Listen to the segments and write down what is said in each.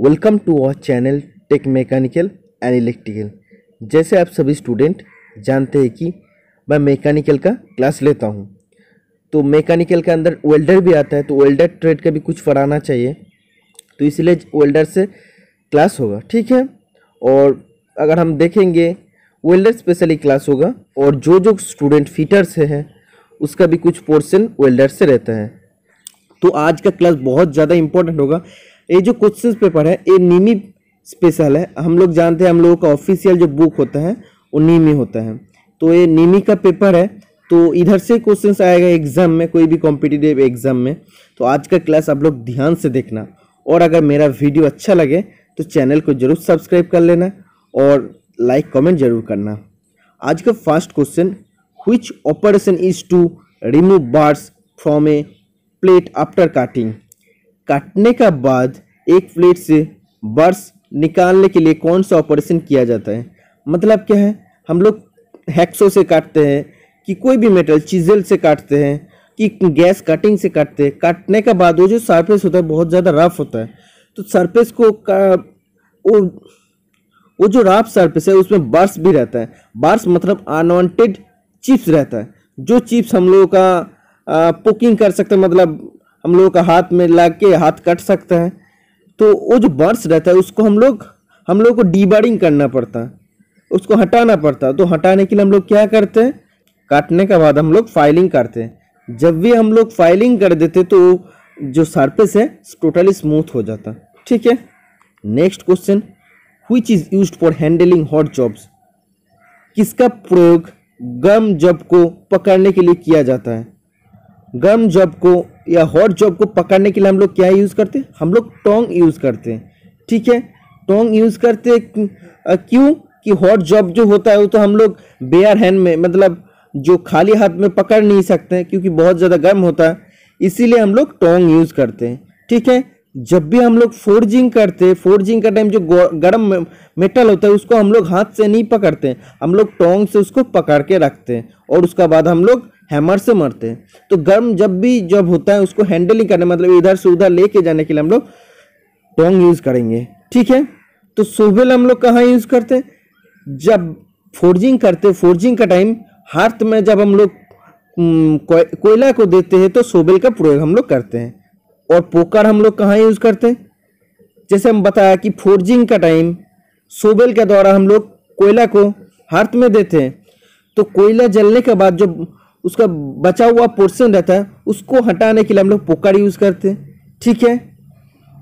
Welcome to our channel tech mechanical and electrical. जैसे आप सभी स्टूडेंट जानते हैं कि मैं मैकेनिकल का क्लास लेता हूं, तो मैकेनिकल के अंदर वेल्डर भी आता है, तो वेल्डर ट्रेड का भी कुछ पढ़ाना चाहिए, तो इसलिए वेल्डर से क्लास होगा, ठीक है। और अगर हम देखेंगे वेल्डर स्पेशली क्लास होगा, और जो स्टूडेंट फिटर से है उसका भी कुछ पोर्शन वेल्डर से रहता है। तो आज का क्लास बहुत ज़्यादा इंपॉर्टेंट होगा। ये जो क्वेश्चन पेपर है ये नीमी स्पेशल है। हम लोग जानते हैं हम लोगों का ऑफिशियल जो बुक होता है वो नीमी होता है, तो ये नीमी का पेपर है, तो इधर से क्वेश्चंस आएगा एग्जाम में, कोई भी कॉम्पिटिटिव एग्जाम में। तो आज का क्लास आप लोग ध्यान से देखना, और अगर मेरा वीडियो अच्छा लगे तो चैनल को जरूर सब्सक्राइब कर लेना और लाइक कमेंट जरूर करना। आज का first question, which operation is to remove bars from a plate after cutting. काटने का बाद एक प्लेट से बार्स निकालने के लिए कौन सा ऑपरेशन किया जाता है। मतलब क्या है, हम लोग हैक्सो से काटते हैं कि कोई भी मेटल चिजल से काटते हैं कि गैस कटिंग से काटते हैं। काटने के बाद वो जो सरफेस होता है बहुत ज़्यादा रफ होता है, तो सरफेस को वो जो रफ सरफेस है उसमें बार्स भी रहता है। बार्स मतलब अनवांटेड चिप्स रहता है, जो चिप्स हम लोगों का पोकिंग कर सकते हैं, मतलब हम लोगों का हाथ में लग के हाथ कट सकता है। तो वो जो बर्स रहता है उसको हम लोगों को डीबारिंग करना पड़ता है, उसको हटाना पड़ता है। तो हटाने के लिए हम लोग क्या करते हैं, काटने के बाद हम लोग फाइलिंग करते हैं। जब भी हम लोग फाइलिंग कर देते तो जो सरफेस है टोटली स्मूथ हो जाता, ठीक है। Next question, which is used for handling hot jobs. किसका प्रयोग गर्म जॉब को पकड़ने के लिए किया जाता है। गर्म जॉब को या हॉट जॉब को पकड़ने के लिए हम लोग क्या यूज़ करते हैं, हम लोग टोंग यूज़ करते हैं, ठीक है। टोंग यूज़ करते हैं क्यों कि हॉट जॉब जो होता है वो तो हम लोग बेयर हैंड में, मतलब जो खाली हाथ में पकड़ नहीं सकते हैं क्योंकि बहुत ज़्यादा गर्म होता है, इसीलिए हम लोग टोंग यूज़ करते हैं, ठीक है। जब भी हम लोग फोर्जिंग करते हैं, फोर्जिंग का टाइम जो गर्म मेटल होता है उसको हम लोग हाथ से नहीं पकड़ते हैं, हम लोग टोंग से उसको पकड़ के रखते हैं और उसका बाद हम लोग हैमर से मारते हैं। तो गर्म जब होता है उसको हैंडलिंग करने, मतलब इधर से उधर लेके जाने के लिए हम लोग टोंग यूज करेंगे, ठीक है। तो सोबेल हम लोग कहाँ यूज करते हैं, जब फोर्जिंग करते, फोर्जिंग का टाइम हाथ में जब हम लोग कोयला को देते हैं तो सोबेल का प्रयोग हम लोग करते हैं। और पोकर हम लोग कहाँ यूज करते हैं, जैसे हम बताया कि फोर्जिंग का टाइम सोबेल के द्वारा हम लोग कोयला को हाथ में देते हैं, तो कोयला जलने के बाद जो उसका बचा हुआ पोर्शन रहता है उसको हटाने के लिए हम लोग पोकर यूज करते हैं, ठीक है।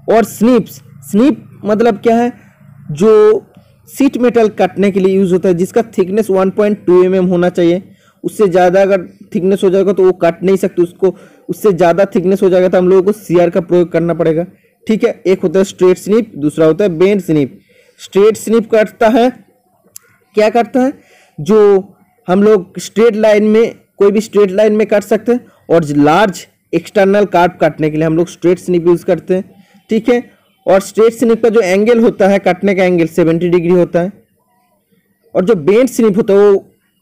और स्निप मतलब क्या है, जो सीट मेटल काटने के लिए यूज होता है, जिसका थिकनेस 1.2 mm होना चाहिए। उससे ज़्यादा अगर थिकनेस हो जाएगा तो वो काट नहीं सकते उसको, उससे ज़्यादा थिकनेस हो जाएगा तो हम लोगों को सीआर का प्रयोग करना पड़ेगा, ठीक है। एक होता है स्ट्रेट स्निप, दूसरा होता है बेंड स्निप। स्ट्रेट स्निप काटता है, क्या करता है, जो हम लोग स्ट्रेट लाइन में, कोई भी स्ट्रेट लाइन में काट सकते हैं, और लार्ज एक्सटर्नल कार्प काटने के लिए हम लोग स्ट्रेट स्निप यूज करते हैं, ठीक है। और स्ट्रेट स्निप का जो एंगल होता है, काटने का एंगल 70 डिग्री होता है। और जो बेंड स्निप होता है वो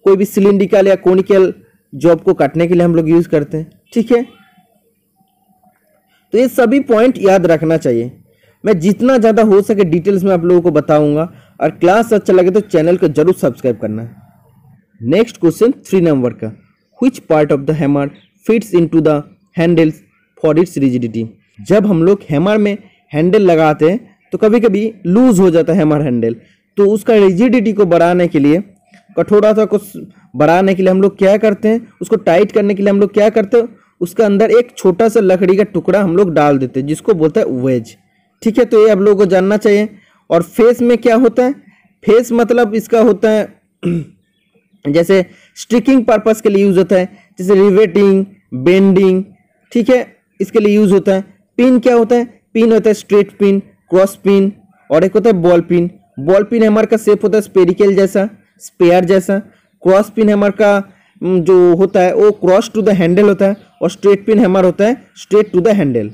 कोई भी सिलिंड्रिकल या कोनिकल जॉब को काटने के लिए हम लोग यूज करते हैं, ठीक है। तो ये सभी पॉइंट याद रखना चाहिए। मैं जितना ज़्यादा हो सके डिटेल्स में आप लोगों को बताऊंगा, और क्लास अच्छा लगे तो चैनल को जरूर सब्सक्राइब करना। नेक्स्ट क्वेश्चन 3 नंबर का, which part of the hammer fits into the handles for its rigidity. जब हम लोग हैमर में हैंडल लगाते हैं तो कभी कभी लूज हो जाता है हैमर हैंडल, तो उसका रिजिडिटी को बढ़ाने के लिए, कठोरता को बढ़ाने के लिए हम लोग क्या करते हैं, उसको टाइट करने के लिए हम लोग क्या करते हैं, उसके अंदर एक छोटा सा लकड़ी का टुकड़ा हम लोग डाल देते हैं जिसको बोलते हैं वेज, ठीक है। तो ये आप लोगों को जानना चाहिए। और फेस में क्या होता है, फेस मतलब इसका होता है जैसे स्टिकिंग पर्पस के लिए यूज होता है, जैसे रिवेटिंग, बेंडिंग, ठीक है, इसके लिए यूज होता है। पिन क्या होता है, पिन होता है स्ट्रेट पिन, क्रॉस पिन, और एक होता है ball pin. Ball pin hammer का शेप होता है स्पेरिकल जैसा, स्पेयर जैसा। क्रॉस पिन हैमर का जो होता है वो क्रॉस टू द हैंडल होता है, और स्ट्रेट पिन हैमर होता है straight to the handle.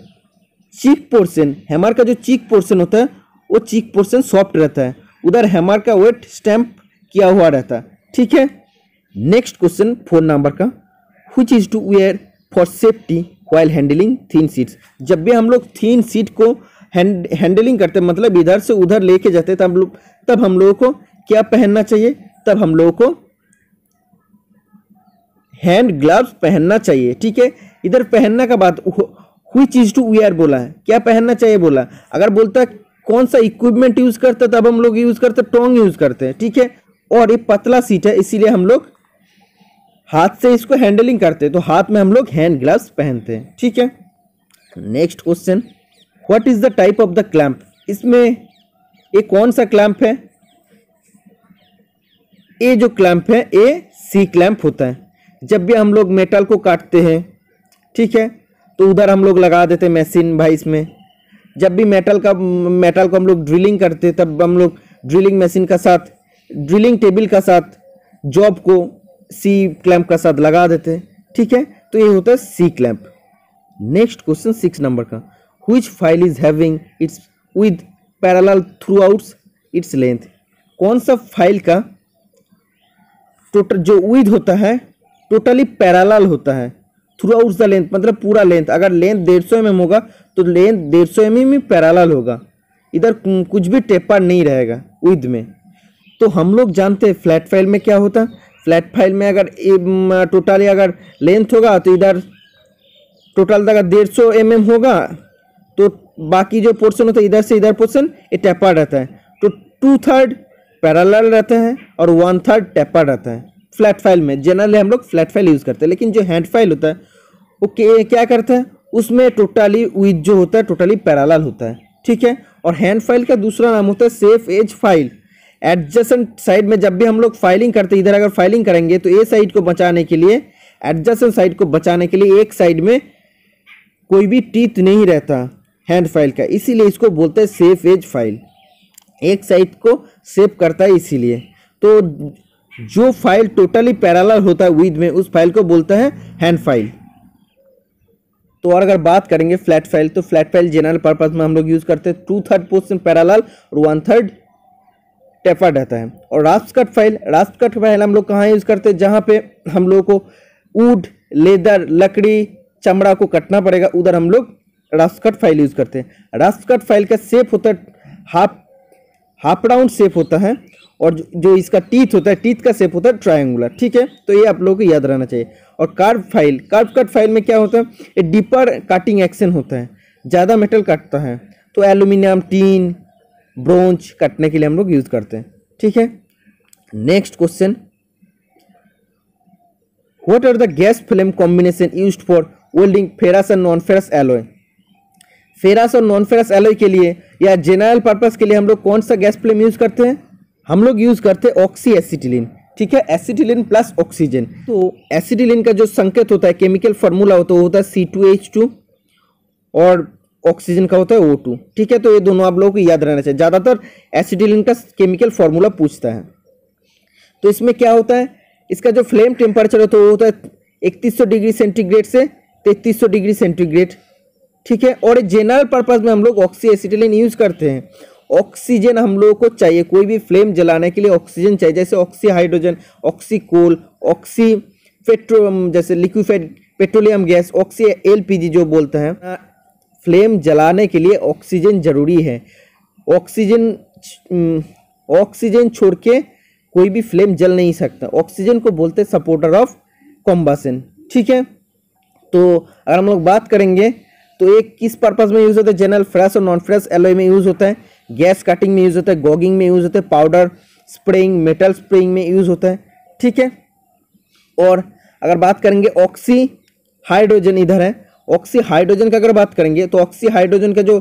Cheek portion, hammer का जो चीक पोर्शन होता है वो चीक पोर्शन सॉफ्ट रहता है, उधर हैमर का वेट स्टैंप किया हुआ रहता है, ठीक है। नेक्स्ट क्वेश्चन 4 नंबर का, which is to wear for safety while handling thin sheets. जब भी हम लोग थिन सीट को हैंडलिंग करते हैं, मतलब इधर से उधर लेके जाते हैं, तब हम लोगों को क्या पहनना चाहिए? तब हम लोगों को हैंड ग्लव्स पहनना चाहिए। ठीक है, इधर पहनना का बात व्हिच चीज टू वेयर बोला है, क्या पहनना चाहिए बोला। अगर बोलता है कौन सा इक्विपमेंट यूज करते हैं, तब हम लोग यूज करते हैं टोंग यूज करते हैं। ठीक है, और ये पतला सीट है इसीलिए हम लोग हाथ से इसको हैंडलिंग करते हैं, तो हाथ में हम लोग हैंड ग्लव्स पहनते हैं। ठीक है, next question, what is the type of the clamp? इसमें ये कौन सा क्लैंप है? ये जो क्लैंप है ये सी क्लैंप होता है। जब भी हम लोग मेटल को काटते हैं, ठीक है, तो उधर हम लोग लगा देते हैं मशीन भाई इसमें। जब भी मेटल को हम लोग ड्रिलिंग करते हैं, तब हम लोग ड्रिलिंग मशीन का साथ, ड्रिलिंग टेबल का साथ जॉब को सी क्लैंप का साथ लगा देते हैं। ठीक है, तो ये होता है सी क्लैंप। नेक्स्ट क्वेश्चन 6 नंबर का, which file is having its with parallel through out its length? कौन सा फाइल का टोटल जो विद होता है टोटली पैरेलल होता है थ्रू आउट द लेंथ, मतलब पूरा लेंथ। अगर लेंथ 150 mm होगा तो लेंथ 150 mm में पैरेलल होगा, इधर कुछ भी टेपर नहीं रहेगा विद में। तो हम लोग जानते हैं फ्लैट फाइल में क्या होता है। फ्लैट फाइल में अगर टोटली अगर लेंथ होगा तो इधर टोटल अगर 150 mm होगा, तो बाकी जो पोर्शन होता है इधर से इधर पोर्शन ये टेपर रहता है, तो 2/3 पैरेलल रहता है और 1/3 टेपर रहता है। फ्लैट फाइल में जनरली हम लोग फ्लैट फाइल यूज करते हैं, लेकिन जो हैंड फाइल होता है वो क्या करता है, उसमें टोटली विद जो होता है टोटली पैरेलल होता है। ठीक है, और हैंड फाइल का दूसरा नाम होता है safe edge file. Adjacent side में जब भी हम लोग फाइलिंग करते हैं, इधर अगर फाइलिंग करेंगे तो ए साइड को बचाने के लिए, एडजेसेंट साइड को बचाने के लिए एक साइड में कोई भी टीथ नहीं रहता हैंड फाइल का, इसीलिए इसको बोलते हैं सेफ एज फाइल। एक साइड को सेव करता है इसीलिए। तो जो फाइल टोटली पैरेलल होता है विद में, उस फाइल को बोलता है हैंड फाइल। तो और अगर बात करेंगे फ्लैट फाइल, तो फ्लैट फाइल जनरल पर्पस में हम लोग यूज करते हैं 2/3 पोर्शन पैरेलल और 1/3 टेपर्ड रहता है। और रास्प कट फाइल हम लोग कहाँ यूज करते हैं, जहाँ पे हम लोग को वुड, लेदर, लकड़ी, चमड़ा को कटना पड़ेगा, उधर हम लोग रास्प कट फाइल यूज करते हैं। रास्प कट फाइल का शेप होता है हाफ राउंड शेप होता है, और जो इसका टीथ होता है, टीथ का शेप होता है ट्रायंगुलर। ठीक है, तो ये आप लोगों को याद रहना चाहिए। और कर्व कट फाइल में क्या होता है, ये डीपर कटिंग एक्शन होता है, ज़्यादा मेटल काटता है, तो एल्यूमिनियम, टीन, ब्रोंज काटने के लिए हम लोग यूज करते हैं। ठीक है, next question, what are the gas flame combination used for welding ferrous और नॉन फेरस एलॉय? फेरस और नॉन फेरस एलॉय के लिए या जनरल पर्पस के लिए हम लोग कौन सा गैस फ्लेम यूज करते हैं? हम लोग यूज करते हैं ऑक्सी एसिटिलीन। ठीक है, एसिटिलीन प्लस ऑक्सीजन। तो एसिटिलीन का जो संकेत होता है, केमिकल फार्मूला होता है, वो होता है C2H2, और ऑक्सीजन का होता है O2। ठीक है, तो ये दोनों आप लोगों को याद रहना चाहिए। ज़्यादातर एसिटिलीन का केमिकल फार्मूला पूछता है। तो इसमें क्या होता है, इसका जो फ्लेम टेम्परेचर होता है वो होता है 3100 डिग्री सेंटीग्रेड से 3300 डिग्री सेंटीग्रेड। ठीक है, और जनरल पर्पस में हम लोग ऑक्सी एसिटिलीन यूज करते हैं। ऑक्सीजन हम लोगों को चाहिए, कोई भी फ्लेम जलाने के लिए ऑक्सीजन चाहिए, जैसे ऑक्सी हाइड्रोजन, ऑक्सी कोल, ऑक्सी पेट्रो, जैसे liquefied petroleum gas, oxy LPG जो बोलते हैं। फ्लेम जलाने के लिए ऑक्सीजन जरूरी है। ऑक्सीजन छोड़ के कोई भी फ्लेम जल नहीं सकता। ऑक्सीजन को बोलते हैं सपोर्टर ऑफ कॉम्बसन। ठीक है, तो अगर हम लोग बात करेंगे तो एक किस पर्पस में यूज होता है, जनरल फेरस और नॉन फेरस एलॉय में यूज होता है, गैस कटिंग में यूज होता है, गॉगिंग में यूज होता है, पाउडर स्प्रेइंग, मेटल स्प्रेइंग में यूज होता है। ठीक है, और अगर बात करेंगे ऑक्सी हाइड्रोजन, इधर है ऑक्सी हाइड्रोजन का अगर बात करेंगे तो ऑक्सी हाइड्रोजन का जो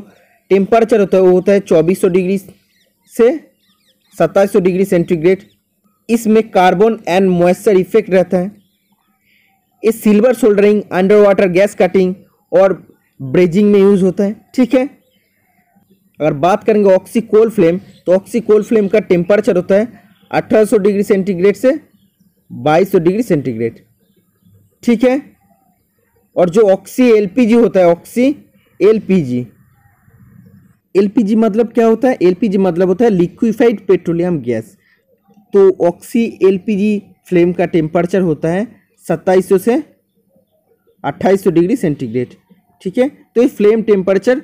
टेम्परेचर होता है वो होता है 2400 डिग्री से 2700 डिग्री सेंटीग्रेड। इसमें कार्बन एंड मॉइस्चर इफेक्ट रहता है। ये silver soldering, under water gas cutting और ब्रेजिंग में यूज होता है। ठीक है, अगर बात करेंगे ऑक्सी कोल फ्लेम, तो ऑक्सी कोल फ्लेम का टेम्परेचर होता है 1800 डिग्री सेंटीग्रेड से 2200 डिग्री सेंटीग्रेड। ठीक है, और जो ऑक्सी LPG होता है, ऑक्सी LPG मतलब क्या होता है, LPG मतलब होता है लिक्विफाइड पेट्रोलियम गैस। तो ऑक्सी LPG फ्लेम का टेम्परेचर होता है 2700 से 2800 डिग्री सेंटीग्रेड। ठीक है, तो ये फ्लेम टेम्परेचर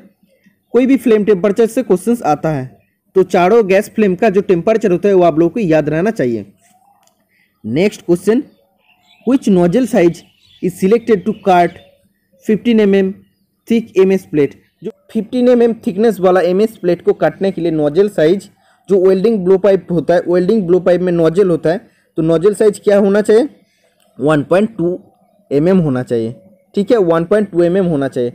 कोई भी फ्लेम टेम्परेचर से क्वेश्चंस आता है, तो चारों गैस फ्लेम का जो टेम्परेचर होता है वो आप लोगों को याद रहना चाहिए। Next question, which nozzle size is selected to cut 15 mm thick MS plate. जो 15 mm थिकनेस वाला MS प्लेट को काटने के लिए नोजल साइज, जो वेल्डिंग ब्लो पाइप होता है, वेल्डिंग ब्लो पाइप में नोजल होता है, तो नोजल साइज क्या होना चाहिए, 1.2 mm होना चाहिए। ठीक है, 1.2 mm होना चाहिए।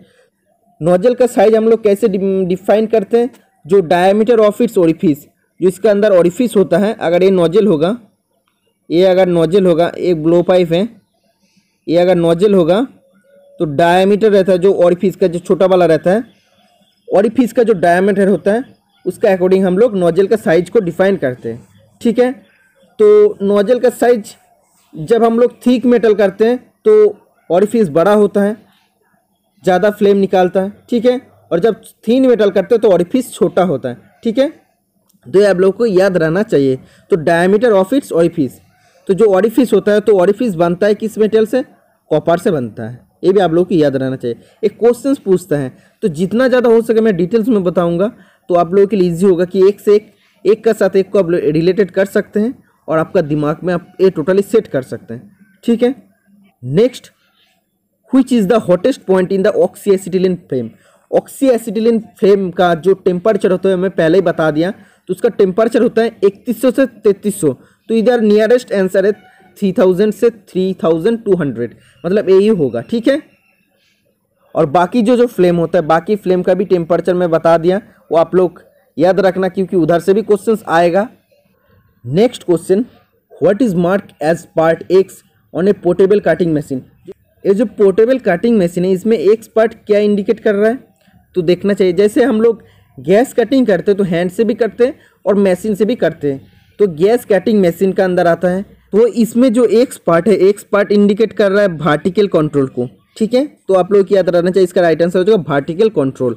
नोजल का साइज हम लोग कैसे डिफाइन करते हैं, जो डायमीटर ऑफ इट्स ओरिफिस, जो इसका अंदर ओरिफिस होता है, अगर ये नोजल होगा, ये अगर नोजल होगा, एक ब्लो पाइप है, ये अगर नोजल होगा तो डायमीटर रहता है जो ओरिफिस का, जो छोटा वाला रहता है, ओरिफिस का जो डायमीटर होता है उसका अकॉर्डिंग हम लोग नोजल का साइज को डिफाइन करते हैं। ठीक है, तो नोजल का साइज जब हम लोग थिक मेटल करते हैं तो ओरिफिस बड़ा होता है, ज़्यादा फ्लेम निकालता है। ठीक है, और जब थिन मेटल करते हैं तो ओरिफिस छोटा होता है। ठीक है, तो ये आप लोगों को याद रहना चाहिए। तो डायमीटर ऑफ इट्स ओरिफिस, तो जो ओरिफिस होता है, तो ओरिफिस बनता है किस मेटल से, कॉपर से बनता है। ये भी आप लोगों को याद रहना चाहिए। एक क्वेश्चन पूछता है, तो जितना ज़्यादा हो सके मैं डिटेल्स में बताऊंगा, तो आप लोगों के लिए ईजी होगा कि एक से एक का साथ एक को आप रिलेटेड कर सकते हैं और आपका दिमाग में आप ये टोटली सेट कर सकते हैं। ठीक है, next, which is the hottest point in the oxy acetylene flame. Oxy acetylene flame का जो टेम्परेचर होता है मैं पहले ही बता दिया, तो उसका टेम्परेचर होता है 3100 से 3300। तो इधर नियरेस्ट आंसर है 3000 से 3200, मतलब यही होगा। ठीक है, और बाकी जो फ्लेम होता है, बाकी फ्लेम का भी टेम्परेचर मैं बता दिया, वो आप लोग याद रखना क्योंकि उधर से भी क्वेश्चंस आएगा। Next question, what is mark as part X on a portable cutting machine. ये जो पोर्टेबल कटिंग मशीन है इसमें एक्स पार्ट क्या इंडिकेट कर रहा है, तो देखना चाहिए। जैसे हम लोग गैस कटिंग करते हैं तो हैंड से भी करते हैं और मशीन से भी करते हैं, तो गैस कटिंग मशीन का अंदर आता है, तो इसमें जो एक्स पार्ट है, एक्स पार्ट इंडिकेट कर रहा है वर्टिकल कंट्रोल को। ठीक है, तो आप लोग याद रहना चाहिए, इसका राइट आंसर हो जाएगा वर्टिकल कंट्रोल।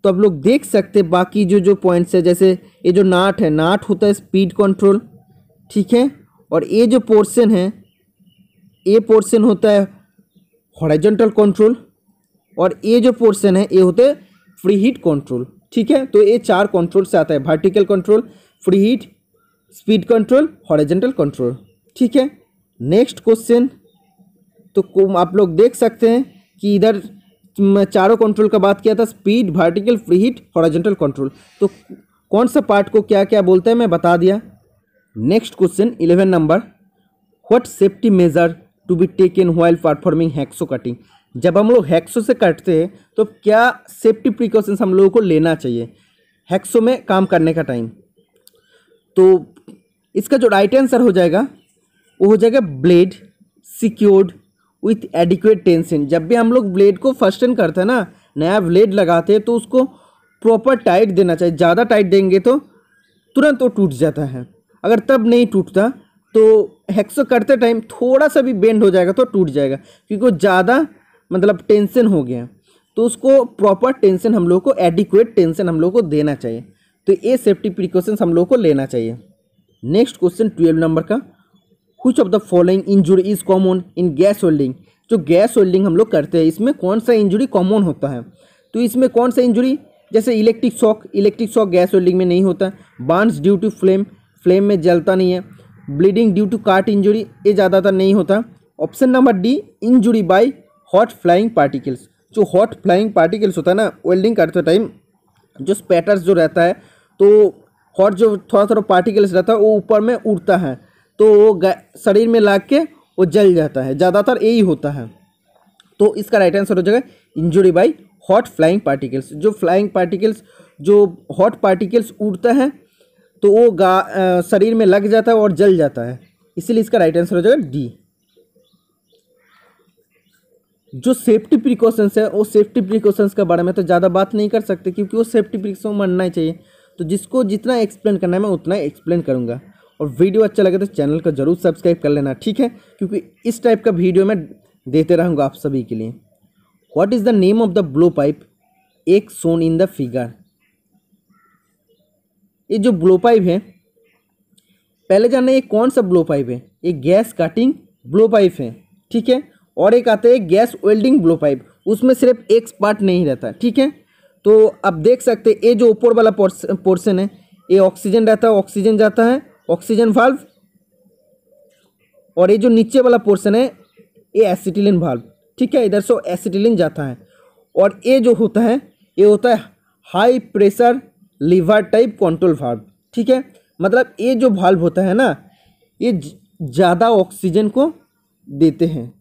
तो आप लोग देख सकते हैं बाकी जो पॉइंट्स है, जैसे ये जो नाट है, नाट होता है स्पीड कंट्रोल। ठीक है, और ये जो पोर्शन है, ये पोर्शन होता है हॉरिजॉन्टल कंट्रोल, और ये जो पोर्शन है ये होता है फ्री हीट कंट्रोल। ठीक है, तो ये चार कंट्रोल से आता है, vertical control, free heat, speed control, horizontal control. ठीक है, नेक्स्ट क्वेश्चन, तो आप लोग देख सकते हैं कि इधर चारों कंट्रोल का बात किया था, speed, vertical, free heat, horizontal control. तो कौन सा पार्ट को क्या क्या बोलते हैं मैं बता दिया। Next question 11 number, what safety measure to be taken while performing hacksaw cutting. जब हम लोग हैक्सो से काटते हैं तो क्या सेफ्टी प्रिकॉशंस हम लोगों को लेना चाहिए हैक्सो में काम करने का टाइम। तो इसका जो राइट आंसर हो जाएगा वो हो जाएगा blade secured with adequate tension. जब भी हम लोग ब्लेड को फर्स्ट करते हैं ना, नया ब्लेड लगाते हैं, तो उसको प्रॉपर टाइट देना चाहिए। ज़्यादा टाइट देंगे तो तुरंत वो टूट जाता है, अगर तब नहीं टूटता तो हैक्सो करते टाइम थोड़ा सा भी बेंड हो जाएगा तो टूट जाएगा, क्योंकि वो ज़्यादा मतलब टेंशन हो गया। तो उसको प्रॉपर टेंशन हम लोग को, एडिक्वेट टेंशन हम लोग को देना चाहिए। तो ये सेफ्टी प्रिकॉशंस हम लोग को लेना चाहिए। नेक्स्ट क्वेश्चन 12 नंबर का, which of the following injury is common in gas welding. जो गैस वेल्डिंग हम लोग करते हैं इसमें कौन सा इंजुरी कॉमन होता है, तो इसमें कौन सा इंजुरी, जैसे इलेक्ट्रिक शॉक गैस वेल्डिंग में नहीं होता, burns due to flame, flame में जलता नहीं है, bleeding due to cut injury, ये ज़्यादातर नहीं होता। Option number D, injury by hot flying particles. जो हॉट फ्लाइंग पार्टिकल्स होता है ना वेल्डिंग करते टाइम, जो स्पैटर्स जो रहता है, तो हॉट जो थोड़ा थोड़ा पार्टिकल्स रहता है वो ऊपर में उड़ता है, तो वो शरीर में लाग के वो जल जाता है, ज़्यादातर यही होता है। तो इसका राइट आंसर हो जाएगा injury by hot flying particles. जो फ्लाइंग पार्टिकल्स, जो हॉट पार्टिकल्स उड़ता है तो वो शरीर में लग जाता है और जल जाता है, इसीलिए इसका राइट आंसर हो जाएगा डी। जो सेफ्टी प्रिकॉशंस है, वो सेफ्टी प्रिकॉशंस के बारे में तो ज़्यादा बात नहीं कर सकते, क्योंकि वो सेफ्टी प्रिकॉशन मानना ही चाहिए। तो जिसको जितना एक्सप्लेन करना है मैं उतना एक्सप्लेन करूँगा। और वीडियो अच्छा लगे तो चैनल को जरूर सब्सक्राइब कर लेना, ठीक है, क्योंकि इस टाइप का वीडियो मैं देते रहूँगा आप सभी के लिए। What is the name of the blow pipe एक शोन इन द फिगर। ये जो ब्लो पाइप है, पहले जानना ये कौन सा ब्लो पाइप है। ये गैस कटिंग ब्लो पाइप है, ठीक है, और एक आता है गैस वेल्डिंग ब्लो पाइप, उसमें सिर्फ एक पार्ट नहीं रहता, ठीक है। तो अब देख सकते ये जो ऊपर वाला पोर्शन है ये ऑक्सीजन रहता है, ऑक्सीजन जाता है ऑक्सीजन वाल्व, और ये जो नीचे वाला पोर्शन है ये एसिटिलीन वाल्व, ठीक है, इधर से एसिटिलीन जाता है। और ये जो होता है ये होता है high pressure lever type control valve, ठीक है। मतलब ये जो वाल्व होता है ना ये ज़्यादा ऑक्सीजन को देते हैं,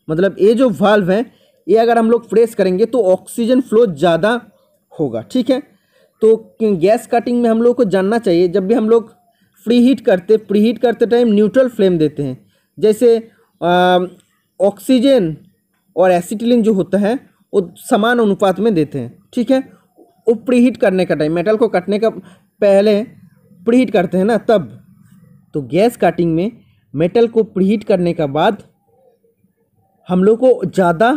मतलब ये जो वाल्व है ये अगर हम लोग प्रेस करेंगे तो ऑक्सीजन फ्लो ज़्यादा होगा, ठीक है। तो गैस कटिंग में हम लोग को जानना चाहिए, जब भी हम लोग प्रीहीट करते टाइम न्यूट्रल फ्लेम देते हैं, जैसे ऑक्सीजन और एसिटिलीन जो होता है वो समान अनुपात में देते हैं, ठीक है। वो प्रीहीट करने का टाइम, मेटल को कटने का पहले प्रीहीट करते हैं ना तब। तो गैस कटिंग में मेटल को प्रीहीट करने का बाद हम लोग को ज़्यादा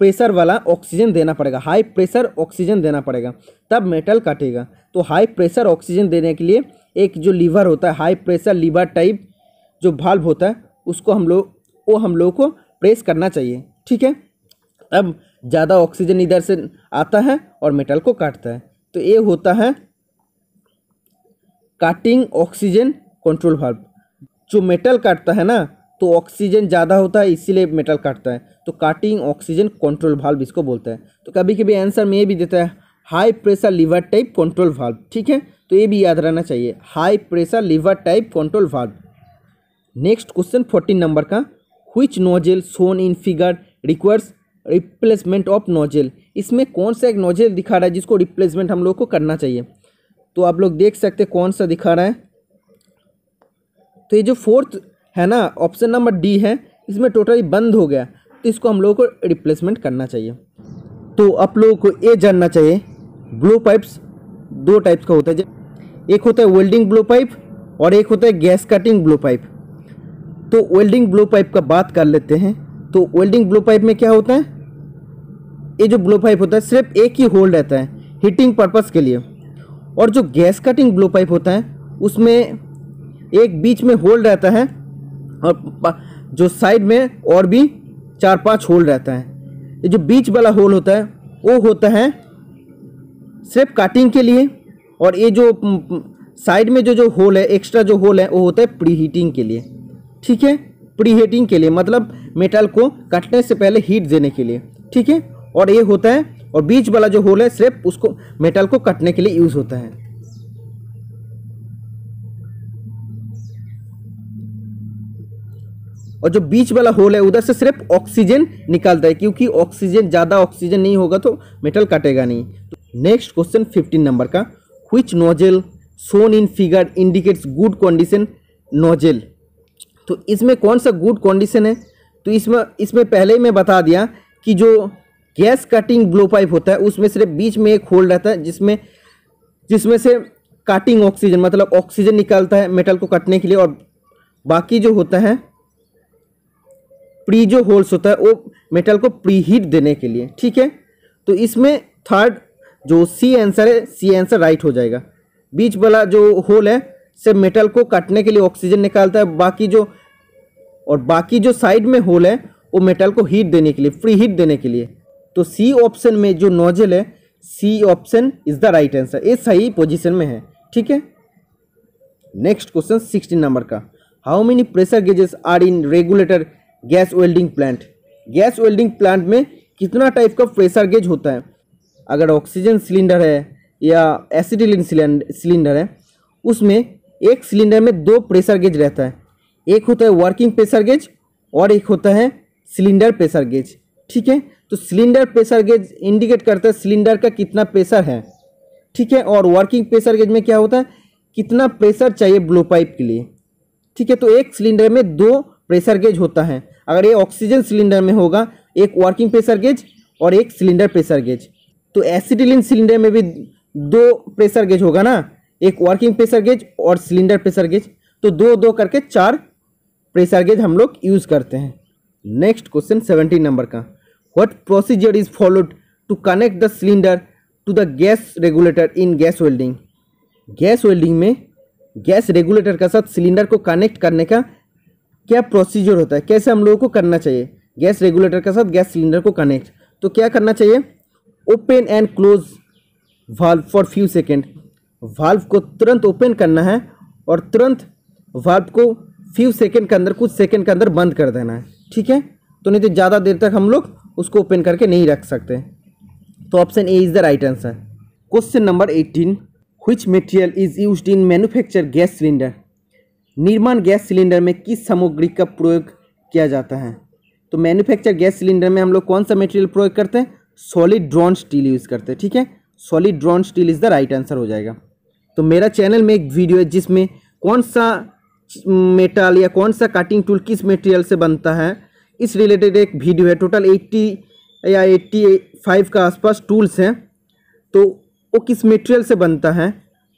प्रेशर वाला ऑक्सीजन देना पड़ेगा, हाई प्रेशर ऑक्सीजन देना पड़ेगा, तब मेटल कटेगा। तो हाई प्रेशर ऑक्सीजन देने के लिए एक जो लीवर होता है, हाई प्रेशर लीवर टाइप जो वाल्व होता है उसको हम लोग को प्रेस करना चाहिए, ठीक है। अब ज़्यादा ऑक्सीजन इधर से आता है और मेटल को काटता है। तो ये होता है काटिंग ऑक्सीजन कंट्रोल वाल्व। जो मेटल काटता है ना तो ऑक्सीजन ज़्यादा होता है इसीलिए मेटल काटता है, तो काटिंग ऑक्सीजन कंट्रोल वाल्व इसको बोलता है। तो कभी कभी आंसर में ये भी देता है high pressure lever type control valve, ठीक है। तो ये भी याद रहना चाहिए, high pressure lever type control valve. Next question 14 number का, which nozzle shown in figure requires replacement of nozzle. इसमें कौन सा एक नोजल दिखा रहा है जिसको रिप्लेसमेंट हम लोग को करना चाहिए। तो आप लोग देख सकते हैं कौन सा दिखा रहा है। तो ये जो फोर्थ है ना ऑप्शन नंबर डी है, इसमें टोटली बंद हो गया, तो इसको हम लोगों को रिप्लेसमेंट करना चाहिए। तो आप लोगों को ये जानना चाहिए ब्लो पाइप्स दो टाइप्स का होता है, एक होता है वेल्डिंग ब्लो पाइप और एक होता है गैस कटिंग ब्लो पाइप। तो वेल्डिंग ब्लो पाइप का बात कर लेते हैं। तो वेल्डिंग ब्लो पाइप में क्या होता है, ये जो ब्लो पाइप होता है सिर्फ एक ही होल रहता है हीटिंग पर्पस के लिए, और जो गैस कटिंग ब्लो पाइप होता है उसमें एक बीच में होल रहता है और जो साइड में और भी 4-5 होल रहता है। ये जो बीच वाला होल होता है वो होता है सिर्फ कटिंग के लिए, और ये जो साइड में जो होल है एक्स्ट्रा जो होल है वो होता है प्री हीटिंग के लिए, ठीक है। प्री हीटिंग के लिए मतलब मेटल को कटने से पहले हीट देने के लिए, ठीक है। और ये होता है, और बीच वाला जो होल है सिर्फ उसको मेटल को कटने के लिए यूज होता है। और जो बीच वाला होल है उधर से सिर्फ ऑक्सीजन निकलता है, क्योंकि ऑक्सीजन ज़्यादा ऑक्सीजन नहीं होगा तो मेटल कटेगा नहीं। नेक्स्ट क्वेश्चन 15 नंबर का, which nozzle shown in figure indicates good condition nozzle. तो इसमें कौन सा गुड कंडीशन है, तो इसमें पहले ही मैं बता दिया कि जो गैस कटिंग ब्लो पाइप होता है उसमें सिर्फ बीच में एक होल रहता है जिसमें से कटिंग ऑक्सीजन मतलब ऑक्सीजन निकलता है मेटल को कटने के लिए, और बाकी जो होता है प्री जो होल्स होता है वो मेटल को प्री हीट देने के लिए, ठीक है। तो इसमें थर्ड जो सी आंसर है, सी आंसर राइट हो जाएगा। बीच वाला जो होल है सिर्फ मेटल को काटने के लिए ऑक्सीजन निकालता है, बाकी जो साइड में होल है वो मेटल को हीट देने के लिए, फ्री हीट देने के लिए। तो सी ऑप्शन में जो नोजल है C option is the right answer, ये सही पोजीशन में है, ठीक है। नेक्स्ट क्वेश्चन 16 नंबर का, how many pressure gauges are in regulator gas welding plant. Gas welding plant में कितना टाइप का प्रेशर गेज होता है। अगर ऑक्सीजन सिलेंडर है या एसिटिलीन सिलेंडर है उसमें एक सिलेंडर में 2 प्रेशर गेज रहता है, एक होता है वर्किंग प्रेशर गेज और एक होता है सिलेंडर प्रेशर गेज, ठीक है। तो सिलेंडर प्रेशर गेज इंडिकेट करता है सिलेंडर का कितना प्रेशर है, ठीक है, और वर्किंग प्रेशर गेज में क्या होता है कितना प्रेशर चाहिए ब्लो पाइप के लिए, ठीक है। तो एक सिलेंडर में 2 प्रेशर गेज होता है। अगर ये ऑक्सीजन सिलेंडर में होगा एक वर्किंग प्रेशर गेज और एक सिलेंडर प्रेशर गेज। तो एसिटिलीन सिलेंडर में भी 2 प्रेशर गेज होगा ना, एक वर्किंग प्रेशर गेज और सिलेंडर प्रेशर गेज। तो 2-2 करके 4 प्रेशर गेज हम लोग यूज करते हैं। नेक्स्ट क्वेश्चन 17 नंबर का, what procedure is followed to connect the cylinder to the gas regulator in gas welding. Gas welding में गैस रेगुलेटर के साथ सिलेंडर को कनेक्ट करने का क्या प्रोसीजर होता है, कैसे हम लोगों को करना चाहिए गैस रेगुलेटर के साथ गैस सिलेंडर को कनेक्ट। तो क्या करना चाहिए, open and close valve for few second. Valve को तुरंत ओपन करना है और तुरंत वाल्व को फ्यू सेकेंड के अंदर, कुछ सेकेंड के अंदर बंद कर देना है, ठीक है। तो नहीं तो ज़्यादा देर तक हम लोग उसको ओपन करके नहीं रख सकते। तो option A is the right answer. Question number 18, which material is used in manufacture gas cylinder. निर्माण गैस सिलेंडर में किस सामग्री का प्रयोग किया जाता है। तो मैन्युफैक्चर गैस सिलेंडर में हम लोग कौन सा मटेरियल प्रयोग करते हैं, सॉलिड ड्रॉन स्टील यूज़ करते हैं, ठीक है। Solid drawn steel is the right answer हो जाएगा। तो मेरा चैनल में एक वीडियो है जिसमें कौन सा मेटल या कौन सा कटिंग टूल किस मटेरियल से बनता है, इस रिलेटेड एक वीडियो है। टोटल 80 या 85 का आसपास टूल्स हैं, तो वो किस मटेरियल से बनता है,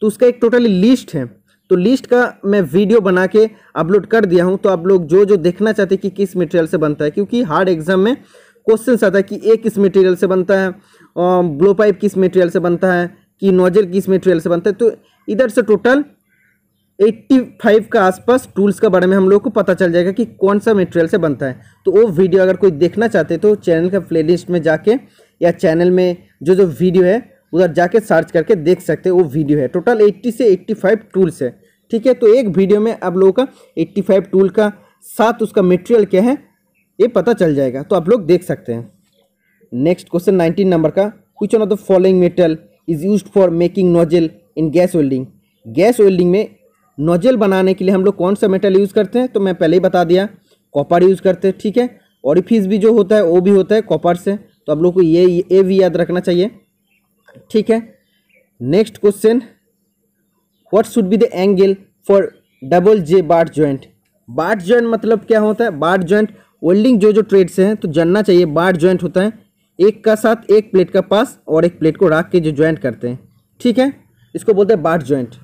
तो उसका एक टोटली लिस्ट है। तो लिस्ट का मैं वीडियो बना के अपलोड कर दिया हूँ। तो आप लोग जो जो देखना चाहते हैं कि किस मटेरियल से बनता है, क्योंकि हार्ड एग्जाम में क्वेश्चन आता है कि ए किस मटेरियल से बनता है, ब्लो पाइप किस मटेरियल से बनता है, कि नोजल किस मटेरियल से बनता है। तो इधर से टोटल 85 का आसपास टूल्स के बारे में हम लोग को पता चल जाएगा कि कौन सा मटेरियल से बनता है। तो वो वीडियो अगर कोई देखना चाहते तो चैनल का प्लेलिस्ट में जाके या चैनल में जो जो वीडियो है उधर जाके सर्च करके देख सकते हैं। वो वीडियो है, टोटल 80 से 85 टूल्स है, ठीक है। तो एक वीडियो में आप लोगों का 85 टूल का साथ उसका मटेरियल क्या है ये पता चल जाएगा, तो आप लोग देख सकते हैं। नेक्स्ट क्वेश्चन 19 नंबर का, which one of the following metal is used for making nozzle in gas welding. Gas welding में नोजल बनाने के लिए हम लोग कौन सा मेटल यूज़ करते हैं, तो मैं पहले ही बता दिया, कॉपर यूज़ करते हैं, ठीक है। ऑरिफिस भी जो होता है वो भी होता है कॉपर से, तो आप लोग को ये भी याद रखना चाहिए, ठीक है। Next question, what should be the angle for double J BART joint. BART joint मतलब क्या होता है, बार्ट जॉइंट वेल्डिंग जो जो ट्रेड से हैं तो जानना चाहिए। बार्ट जॉइंट होता है एक का साथ एक प्लेट का पास और एक प्लेट को रख के जो जॉइंट करते हैं, ठीक है, इसको बोलते हैं बार्ट जॉइंट।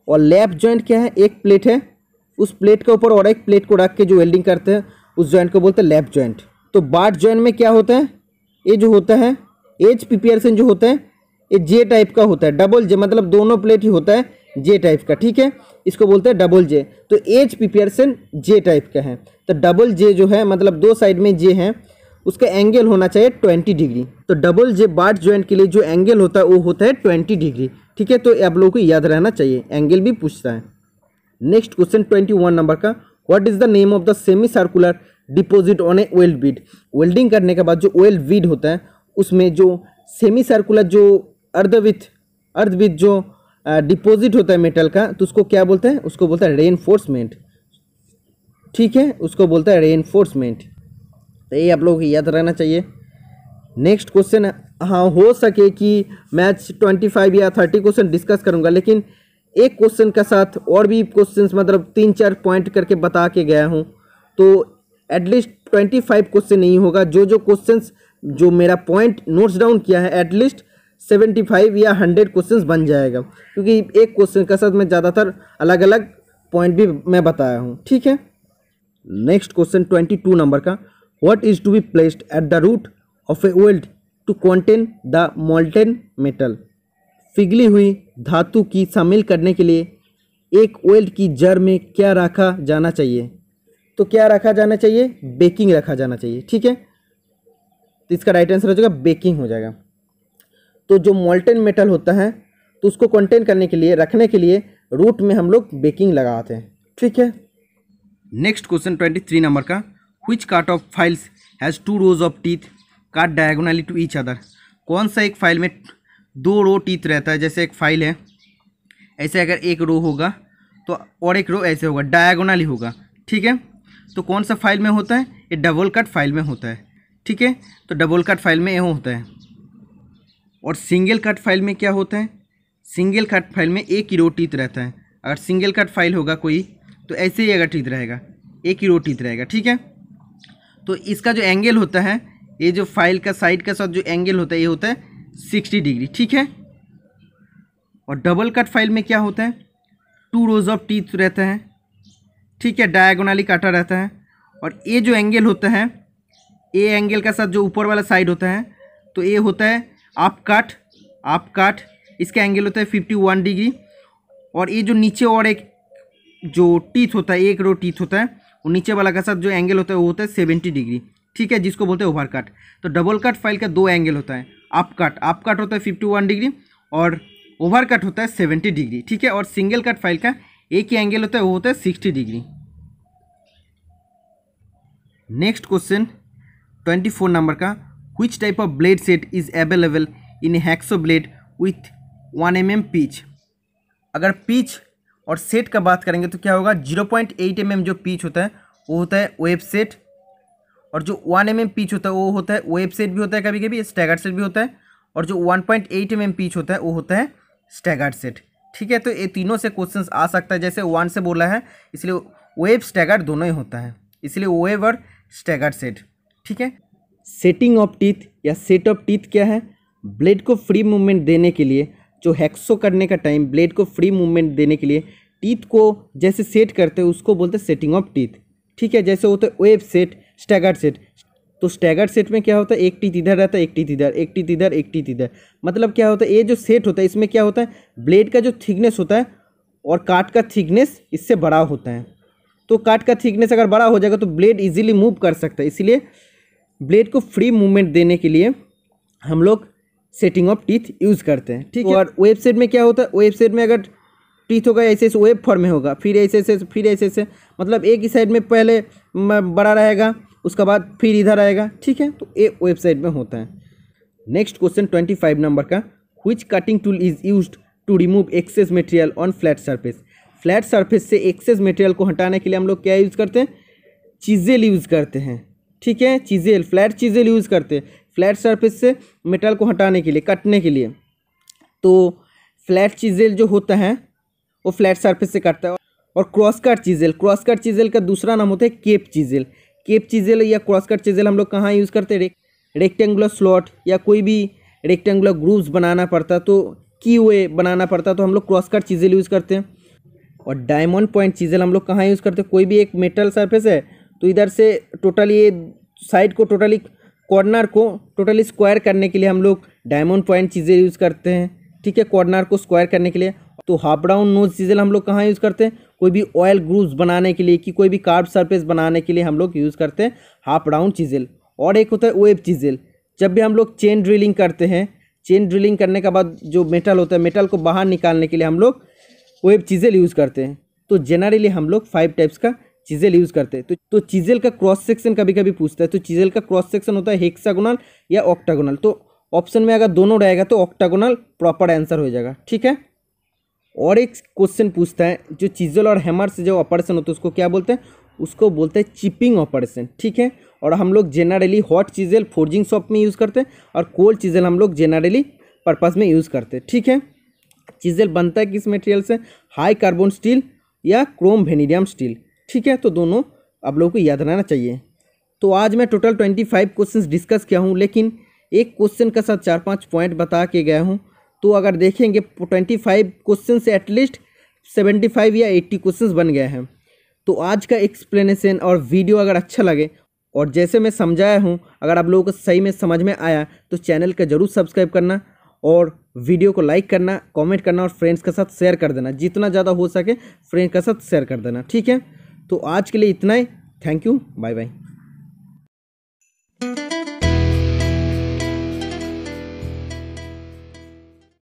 और लैप जॉइंट क्या है, एक प्लेट है उस प्लेट के ऊपर और एक प्लेट को रख के जो वेल्डिंग करते हैं उस जॉइंट को बोलते हैं लैप जॉइंट। तो बार्ट जॉइंट में क्या होता है, ये जो होता है एज प्रिपरेशन जो होता है ये जे टाइप का होता है, डबल जे मतलब दोनों प्लेट ही होता है जे टाइप का, ठीक है, इसको बोलते हैं डबल जे। तो एज प्रिपरेशन जे टाइप का है, तो डबल जे जो है मतलब दो साइड में जे है, उसका एंगल होना चाहिए 20 डिग्री। तो डबल जे बार्ट जॉइंट के लिए जो एंगल होता है वो होता है 20 डिग्री, ठीक है। तो आप लोगों को याद रहना चाहिए, एंगल भी पूछता है। नेक्स्ट क्वेश्चन 21 नंबर का, what is the name of the semi circular deposit on A weld Beed. Welding करने के बाद जो वेल्ड बीड होता है उसमें जो सेमी सर्कुलर जो अर्धविथ जो डिपॉजिट होता है मेटल का, तो उसको क्या बोलते हैं, उसको बोलता है रेनफोर्समेंट, ठीक है, उसको बोलता है रेनफोर्समेंट। तो ये आप लोगों को याद रहना चाहिए। नेक्स्ट क्वेश्चन, हाँ हो सके कि मैच 25 या 30 क्वेश्चन डिस्कस करूंगा, लेकिन एक क्वेश्चन के साथ और भी क्वेश्चंस मतलब 3-4 पॉइंट करके बता के गया हूँ, तो एटलीस्ट 25 क्वेश्चन नहीं होगा। जो जो क्वेश्चंस जो मेरा पॉइंट नोट्स डाउन किया है एटलीस्ट 75 या 100 क्वेश्चंस बन जाएगा, क्योंकि एक क्वेश्चन के साथ मैं ज़्यादातर अलग अलग पॉइंट भी मैं बताया हूँ, ठीक है। नेक्स्ट क्वेश्चन 22 नंबर का, what is to be placed at the root of a weld to contain the molten metal. पिघली हुई धातु की शामिल करने के लिए एक वेल्ड की जड़ में क्या रखा जाना चाहिए। तो क्या रखा जाना चाहिए, बेकिंग रखा जाना चाहिए, ठीक है। तो इसका राइट आंसर हो जाएगा बेकिंग हो जाएगा। तो जो मोल्टेन मेटल होता है तो उसको कंटेन करने के लिए, रखने के लिए रूट में हम लोग बेकिंग लगाते हैं, ठीक है। नेक्स्ट क्वेश्चन 23 नंबर का, which cart of files has 2 rows of teeth काट डायगोनली टू ईच अदर। कौन सा एक फाइल में 2 रो टीथ रहता है, जैसे एक फाइल है ऐसे अगर एक रो होगा तो और एक रो ऐसे होगा, डायगोनली होगा, ठीक है। तो कौन सा फाइल में होता है, ये डबल कट फाइल में होता है, ठीक है। तो डबल कट फाइल में ये होता है। और सिंगल कट फाइल में क्या होता है, सिंगल कट फाइल में एक ही रो टीथ रहता है। अगर सिंगल कट फाइल होगा कोई तो ऐसे ही अगर टीथ रहेगा, एक ही रो टीथ रहेगा, ठीक है। तो इसका जो एंगल होता है, ये जो फाइल का साइड का साथ जो एंगल होता है ये होता है 60 डिग्री, ठीक है। और डबल कट फाइल में क्या होता है, 2 rows ऑफ टीथ रहता है, ठीक है, डायगोनली काटा रहता है। और ये जो एंगल होता है, ये एंगल का साथ जो ऊपर वाला साइड होता है तो ये होता है आप काट, इसका एंगल होता है 51 डिग्री। और ये जो नीचे और एक जो टीथ होता है, एक रो टीथ होता है, वो नीचे वाला का साथ जो एंगल होता है वो होता है 70 डिग्री, ठीक है, जिसको बोलते हैं ओवर कट। तो डबल कट फाइल का दो एंगल होता है, अप कट होता है 51 डिग्री और ओवर कट होता है 70 डिग्री, ठीक है। और सिंगल कट फाइल का एक ही एंगल होता है, वो होता है 60 डिग्री। नेक्स्ट क्वेश्चन 24 नंबर का, which type of blade set is available in hacksaw blade with 1 mm pitch. अगर पिच और सेट का बात करेंगे तो क्या होगा, 0.8 mm जो पिच होता है वो होता है वेब सेट, और जो 1 mm पिच होता है वो होता है वेब सेट भी होता है, कभी कभी स्टैगर्ड सेट भी होता है, और जो 1.8 mm पिच होता है वो होता है स्टैगर्ड सेट, ठीक है। तो ये तीनों से क्वेश्चंस आ सकता है, जैसे 1 से बोला है इसलिए वेब स्टैगर्ड दोनों ही होता है, इसलिए वेब और स्टैगर्ड सेट, ठीक है। सेटिंग ऑफ टीथ या सेट ऑफ टीथ क्या है, ब्लेड को फ्री मूवमेंट देने के लिए, जो हैक्सो करने का टाइम ब्लेड को फ्री मूवमेंट देने के लिए टीथ को जैसे सेट करते हैं उसको बोलते हैं सेटिंग ऑफ टीथ, ठीक है। जैसे होता है वेब सेट, स्टैगर्ड सेट। तो स्टैगर्ड सेट में क्या होता है, एक टीथ इधर रहता है, एक टीथ इधर, एक टीथ इधर, एक टीथ इधर। मतलब क्या होता है, ये जो सेट होता है इसमें क्या होता है, ब्लेड का जो थिकनेस होता है और काट का थिकनेस इससे बड़ा होता है। तो काट का थिकनेस अगर बड़ा हो जाएगा तो ब्लेड इजीली मूव कर सकता है, इसलिए ब्लेड को फ्री मूवमेंट देने के लिए हम लोग सेटिंग ऑफ टीथ यूज़ करते हैं, ठीक है। और वेब सेट में क्या होता है, वेब सेट में अगर टीथ होगा ऐसे ऐसे वेब फॉर्म में होगा, फिर ऐसे ऐसे, फिर ऐसे ऐसे, मतलब एक ही साइड में पहले बड़ा रहेगा, उसके बाद फिर इधर आएगा, ठीक है। तो ये वेब साइट में होता है। नेक्स्ट क्वेश्चन 25 नंबर का, which cutting tool is used to remove excess material on flat surface. Flat surface से एक्सेस मटेरियल को हटाने के लिए हम लोग क्या यूज़ करते हैं, चीज़ेल यूज़ करते हैं, ठीक है। चीज़ेल, फ्लैट चीज़ेल यूज़ करते हैं फ्लैट सरफेस से मेटल को हटाने के लिए, कटने के लिए। तो फ्लैट चीज़ेल जो होता है वो फ्लैट सरफेस से कटता है। और क्रॉस कट चीज़ेल का दूसरा नाम होता है केप चीज़ेल। केप चीज़ेल या क्रॉस कट चीज़ेल हम लोग कहाँ यूज़ करते हैं, रेक्टेंगुलर स्लॉट या कोई भी रेक्टेंगुलर ग्रूव्स बनाना पड़ता, तो की वे बनाना पड़ता, तो हम लोग क्रॉस कट चीज़ेल यूज़ करते हैं। और डायमंड पॉइंट चीज़ेल हम लोग कहाँ यूज़ करते हैं, कोई भी एक मेटल सरफेस है तो इधर से टोटली ये साइड को टोटली, कॉर्नर को टोटली स्क्वायर करने के लिए हम लोग डायमंड पॉइंट चीज़ें यूज़ करते हैं, ठीक है, कॉर्नर को स्क्वायर करने के लिए। तो हाफ डाउन नोज चीज़ें हम लोग कहाँ यूज़ करते हैं, कोई भी ऑयल ग्रूव्स बनाने के लिए, कि कोई भी कार्व सरफेस बनाने के लिए हम लोग यूज़ करते हैं हाफ डाउन चीज़ेल। और एक होता है वेब चीज़ेल, जब भी हम लोग चेन ड्रिलिंग करते हैं, चेन ड्रिलिंग करने के बाद जो मेटल होता है, मेटल को बाहर निकालने के लिए हम लोग वेब चीज़ेल यूज़ करते हैं। तो जनरली हम लोग 5 टाइप्स का चीज़ेल यूज़ करते हैं। तो चीज़ेल का क्रॉस सेक्शन कभी कभी पूछता है, तो चीज़ेल का क्रॉस सेक्शन होता है हेक्सागोनल या ऑक्टागोनल। तो ऑप्शन में अगर दोनों रहेगा तो ऑक्टागोनल प्रॉपर आंसर हो जाएगा, ठीक है। और एक क्वेश्चन पूछता है, जो चीज़ेल और हैमर से जो ऑपरेशन होता है उसको क्या बोलते हैं, उसको बोलते हैं चिपिंग ऑपरेशन, ठीक है। और हम लोग जनरली हॉट चीज़ेल फोर्जिंग शॉप में यूज़ करते हैं और कोल्ड चीज़ेल हम लोग जनरली पर्पज़ में यूज़ करते हैं, ठीक है। चीज़ेल बनता है किस मटेरियल से, हाई कार्बन स्टील या क्रोम वेनेडियम स्टील, ठीक है। तो दोनों आप लोगों को याद रहना चाहिए। तो आज मैं टोटल 25 क्वेश्चंस डिस्कस किया हूँ, लेकिन एक क्वेश्चन का साथ 4-5 पॉइंट बता के गया हूँ। तो अगर देखेंगे 25 क्वेश्चन से एटलीस्ट 75 या 80 क्वेश्चंस बन गए हैं। तो आज का एक्सप्लेनेशन और वीडियो अगर अच्छा लगे और जैसे मैं समझाया हूँ अगर आप लोगों को सही में समझ में आया तो चैनल का ज़रूर सब्सक्राइब करना और वीडियो को लाइक करना, कमेंट करना और फ्रेंड्स के साथ शेयर कर देना, जितना ज़्यादा हो सके फ्रेंड्स के साथ शेयर कर देना, ठीक है। तो आज के लिए इतना ही, थैंक यू, बाय बाय।